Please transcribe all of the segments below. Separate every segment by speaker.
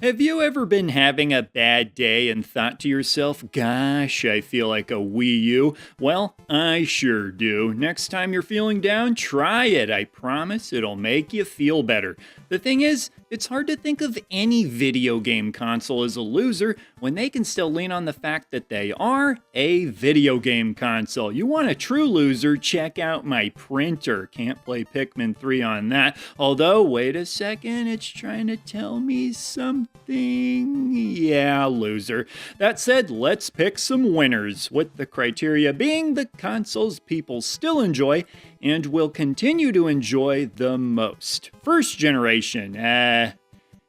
Speaker 1: Have you ever been having a bad day and thought to yourself, gosh, I feel like a Wii U? Well, I sure do. Next time you're feeling down, try it. I promise it'll make you feel better. The thing is, it's hard to think of any video game console as a loser when they can still lean on the fact that they are a video game console. You want a true loser? Check out my printer. Can't play Pikmin 3 on that. Although, wait a second, it's trying to tell me something. Yeah, loser. That said, let's pick some winners, with the criteria being the consoles people still enjoy and will continue to enjoy the most. First generation,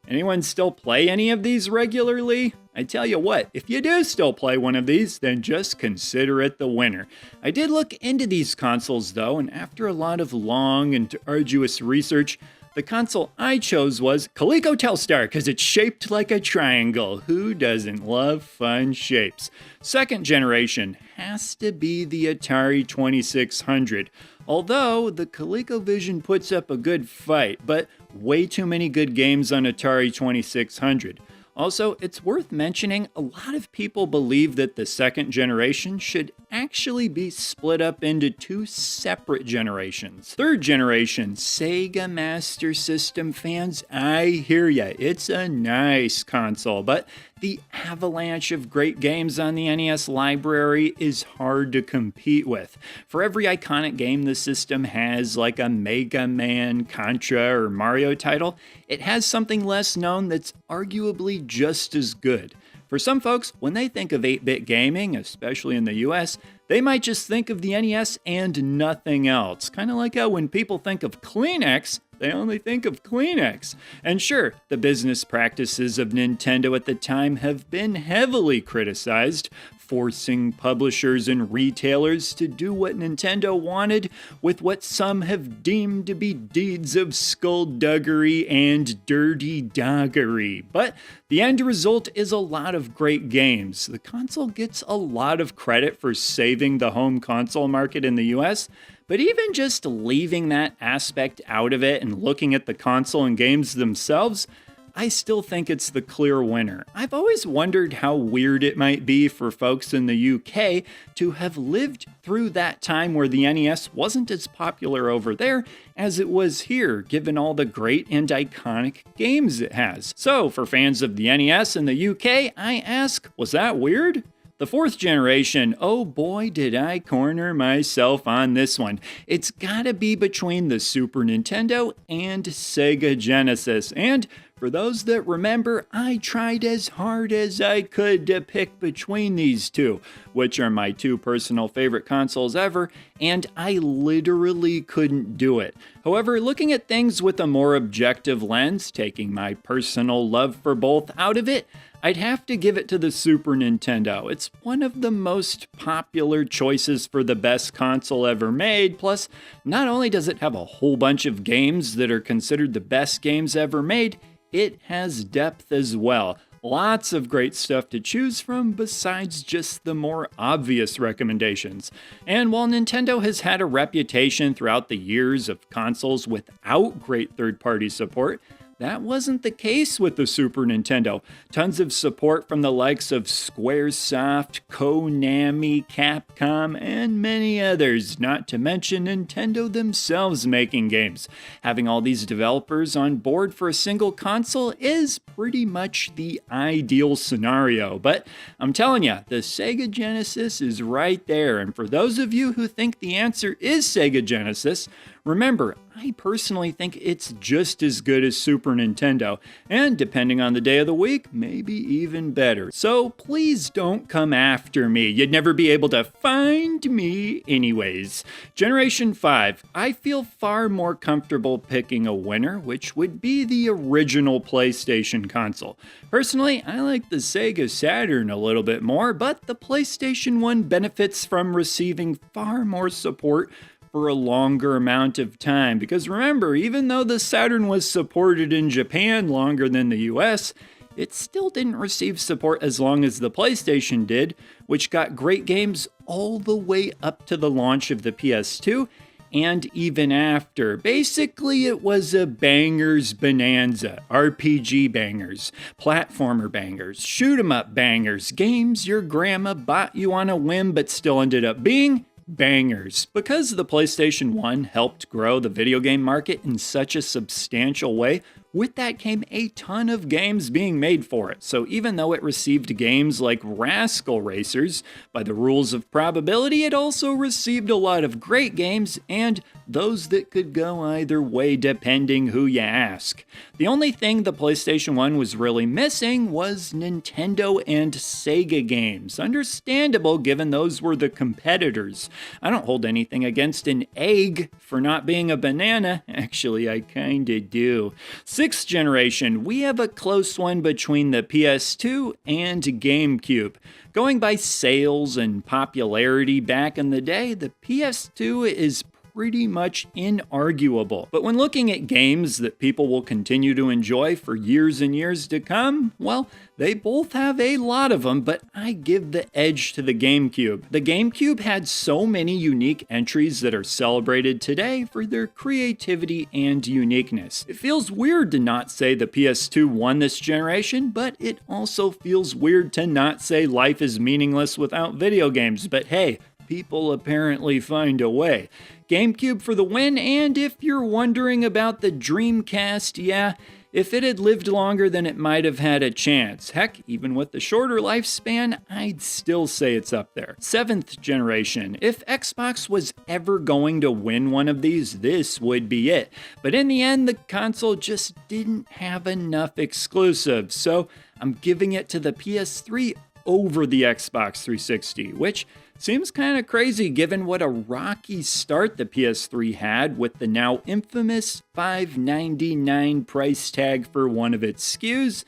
Speaker 1: anyone still play any of these regularly? I tell you what, if you do still play one of these, then just consider it the winner. I did look into these consoles though, and after a lot of long and arduous research, the console I chose was Coleco Telstar because it's shaped like a triangle. Who doesn't love fun shapes? Second generation has to be the Atari 2600. Although the ColecoVision puts up a good fight, but way too many good games on Atari 2600. Also, it's worth mentioning a lot of people believe that the second generation should actually be split up into two separate generations. Third generation, Sega Master System fans, I hear ya. It's a nice console, but the avalanche of great games on the NES library is hard to compete with. For every iconic game the system has, like a Mega Man, Contra, or Mario title, it has something less known that's arguably just as good. For some folks, when they think of 8-bit gaming, especially in the US, they might just think of the NES and nothing else. Kind of like how when people think of Kleenex, they only think of Kleenex. And sure, the business practices of Nintendo at the time have been heavily criticized, forcing publishers and retailers to do what Nintendo wanted with what some have deemed to be deeds of skullduggery and dirty doggery. But the end result is a lot of great games. The console gets a lot of credit for saving the home console market in the US, but even just leaving that aspect out of it and looking at the console and games themselves, I still think it's the clear winner. I've always wondered how weird it might be for folks in the UK to have lived through that time where the NES wasn't as popular over there as it was here, given all the great and iconic games it has. So, for fans of the NES in the UK, I ask, was that weird? The fourth generation, oh boy did I corner myself on this one. It's gotta be between the Super Nintendo and Sega Genesis, and for those that remember, I tried as hard as I could to pick between these two, which are my two personal favorite consoles ever, and I literally couldn't do it. However, looking at things with a more objective lens, taking my personal love for both out of it, I'd have to give it to the Super Nintendo. It's one of the most popular choices for the best console ever made, plus not only does it have a whole bunch of games that are considered the best games ever made, it has depth as well. Lots of great stuff to choose from besides just the more obvious recommendations. And while Nintendo has had a reputation throughout the years of consoles without great third-party support, that wasn't the case with the Super Nintendo. Tons of support from the likes of Squaresoft, Konami, Capcom, and many others, not to mention Nintendo themselves making games. Having all these developers on board for a single console is pretty much the ideal scenario. But I'm telling you, the Sega Genesis is right there, and for those of you who think the answer is Sega Genesis, remember, I personally think it's just as good as Super Nintendo, and depending on the day of the week, maybe even better. So please don't come after me. You'd never be able to find me anyways. Generation 5, I feel far more comfortable picking a winner, which would be the original PlayStation console. Personally, I like the Sega Saturn a little bit more, but the PlayStation 1 benefits from receiving far more support for a longer amount of time. Because remember, even though the Saturn was supported in Japan longer than the US, it still didn't receive support as long as the PlayStation did, which got great games all the way up to the launch of the PS2, and even after. Basically, it was a bangers bonanza. RPG bangers, platformer bangers, shoot 'em up bangers, games your grandma bought you on a whim but still ended up being bangers. Because the PlayStation 1 helped grow the video game market in such a substantial way, with that came a ton of games being made for it. So even though it received games like Rascal Racers, by the rules of probability, it also received a lot of great games and those that could go either way depending who you ask. The only thing the PlayStation 1 was really missing was Nintendo and Sega games. Understandable given those were the competitors. I don't hold anything against an egg for not being a banana. Actually, I kinda do. Sixth generation, we have a close one between the PS2 and GameCube. Going by sales and popularity back in the day, the PS2 is pretty much inarguable. But when looking at games that people will continue to enjoy for years and years to come, well, they both have a lot of them, but I give the edge to the GameCube. The GameCube had so many unique entries that are celebrated today for their creativity and uniqueness. It feels weird to not say the PS2 won this generation, but it also feels weird to not say life is meaningless without video games. But hey, people apparently find a way. GameCube for the win, and if you're wondering about the Dreamcast, yeah, if it had lived longer then it might have had a chance. Heck, even with the shorter lifespan, I'd still say it's up there. Seventh generation. If Xbox was ever going to win one of these, this would be it. But in the end, the console just didn't have enough exclusives, so I'm giving it to the PS3 over the Xbox 360, which seems kind of crazy given what a rocky start the PS3 had with the now infamous $599 price tag for one of its SKUs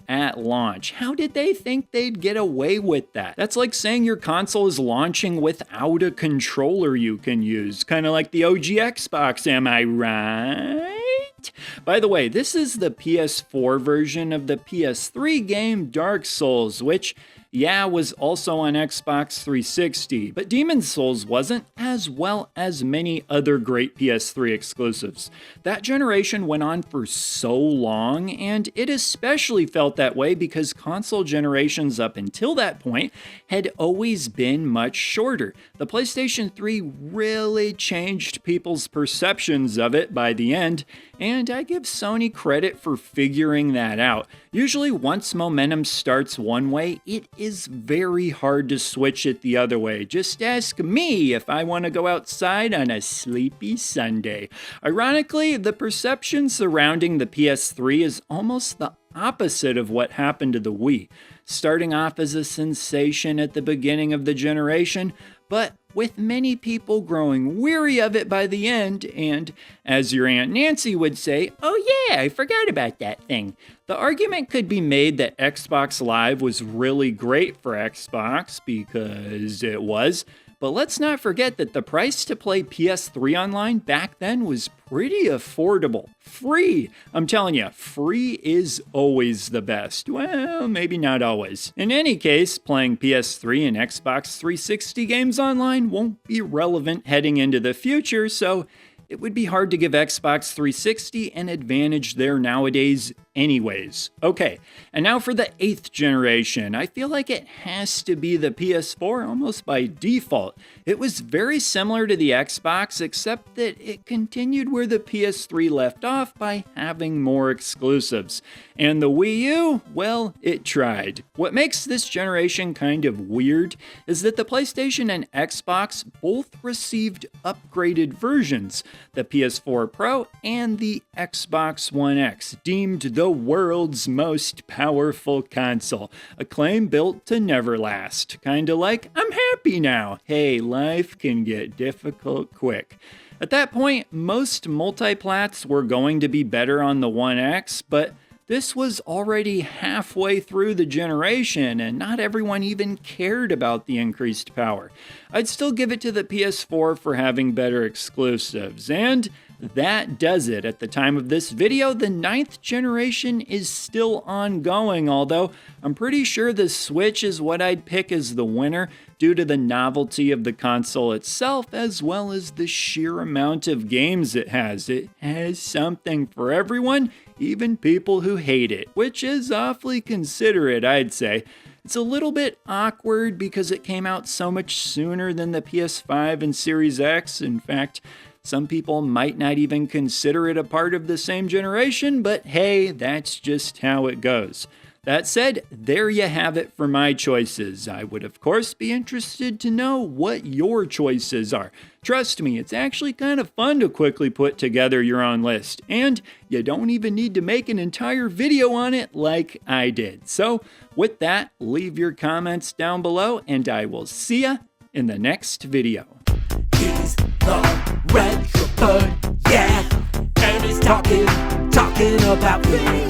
Speaker 1: at launch. How did they think they'd get away with that? That's like saying your console is launching without a controller you can use, kind of like the OG Xbox, am I right? By the way, this is the PS4 version of the PS3 game Dark Souls, which was also on Xbox 360, but Demon's Souls wasn't, as well as many other great PS3 exclusives. That generation went on for so long, and it especially felt that way because console generations up until that point had always been much shorter. The PlayStation 3 really changed people's perceptions of it by the end, and I give Sony credit for figuring that out. Usually once momentum starts one way, it is very hard to switch it the other way. Just ask me if I want to go outside on a sleepy Sunday. Ironically, the perception surrounding the PS3 is almost the opposite of what happened to the Wii. Starting off as a sensation at the beginning of the generation, but with many people growing weary of it by the end, and as your Aunt Nancy would say, oh yeah, I forgot about that thing. The argument could be made that Xbox Live was really great for Xbox, because it was, but let's not forget that the price to play PS3 online back then was pretty affordable. Free! I'm telling you, free is always the best. Well, maybe not always. In any case, playing PS3 and Xbox 360 games online won't be relevant heading into the future, so it would be hard to give Xbox 360 an advantage there nowadays anyways. Okay, and now for the 8th generation. I feel like it has to be the PS4 almost by default. It was very similar to the Xbox, except that it continued where the PS3 left off by having more exclusives. And the Wii U, well, it tried. What makes this generation kind of weird is that the PlayStation and Xbox both received upgraded versions. The PS4 Pro and the Xbox One X, deemed the world's most powerful console. A claim built to never last. Kinda like, I'm happy now. Hey, life can get difficult quick. At that point, most multiplats were going to be better on the One X, but this was already halfway through the generation, and not everyone even cared about the increased power. I'd still give it to the PS4 for having better exclusives, and that does it. At the time of this video, the 9th generation is still ongoing, although I'm pretty sure the Switch is what I'd pick as the winner due to the novelty of the console itself, as well as the sheer amount of games it has. It has something for everyone, even people who hate it, which is awfully considerate, I'd say. It's a little bit awkward because it came out so much sooner than the PS5 and Series X. In fact, some people might not even consider it a part of the same generation, but hey, that's just how it goes. That said, there you have it for my choices. I would of course be interested to know what your choices are. Trust me, it's actually kind of fun to quickly put together your own list, and you don't even need to make an entire video on it like I did. So with that, leave your comments down below, and I will see ya in the next video.
Speaker 2: He's the Retro Bird, yeah, and he's talking about me.